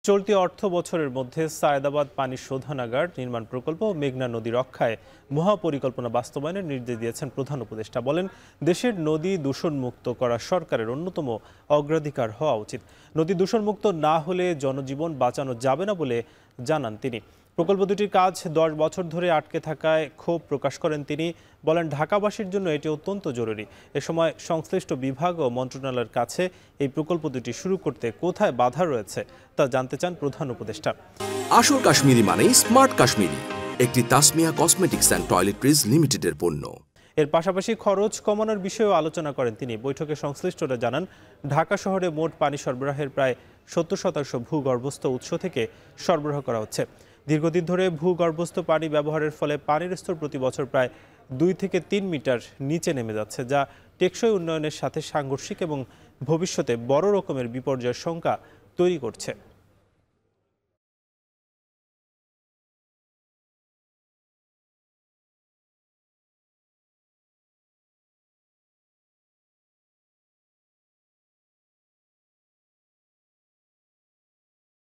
চলতি অর্থ বছরের মধ্যে সায়েদাবাদ পানি শোধনাগার নির্মাণ প্রকল্প ও মেঘনা নদী রক্ষায় মহাপরিকল্পনা বাস্তবায়নের নির্দেশ দিয়েছেন প্রধান উপদেষ্টা। বলেন, দেশের নদী দূষণমুক্ত করা সরকারের অন্যতম অগ্রাধিকার হওয়া উচিত। নদী দূষণমুক্ত না হলে জনজীবন বাঁচানো যাবে না বলে জানান তিনি। প্রকল্প দুটির কাজ 10 বছর ধরে আটকে থাকায় ক্ষোভ প্রকাশ করেন তিনি। বলেন, ঢাকাবাসীর জন্য এটি অত্যন্ত জরুরি। এ সময় সংশ্লিষ্ট বিভাগ ও মন্ত্রণালয়ের কাছে এই প্রকল্প দুটি শুরু করতে কোথায় বাধা রয়েছে তা জানতে চান প্রধান উপদেষ্টা। আসল কাশ্মীরি মানেই স্মার্ট কাশ্মীরি, একটি তাসমিয়া কসমেটিক্স অ্যান্ড টয়লেট্রিজ লিমিটেডের পণ্য। এর পাশাপাশি খরচ কমানোর বিষয়েও আলোচনা করেন তিনি। বৈঠকে সংশ্লিষ্টরা জানান, ঢাকা শহরে মোট পানি সরবরাহের প্রায় 70% ভূগর্ভস্থ উৎস থেকে সরবরাহ করা হচ্ছে। দীর্ঘদিন ধরে ভূগর্ভস্থ পানি ব্যবহারের ফলে পানির স্তর প্রতি বছর প্রায় 2 থেকে 3 মিটার নিচে নেমে যাচ্ছে, যা টেকসই উন্নয়নের সাথে সাংঘর্ষিক এবং ভবিষ্যতে বড় রকমের বিপর্যয়ের শঙ্কা তৈরি করছে।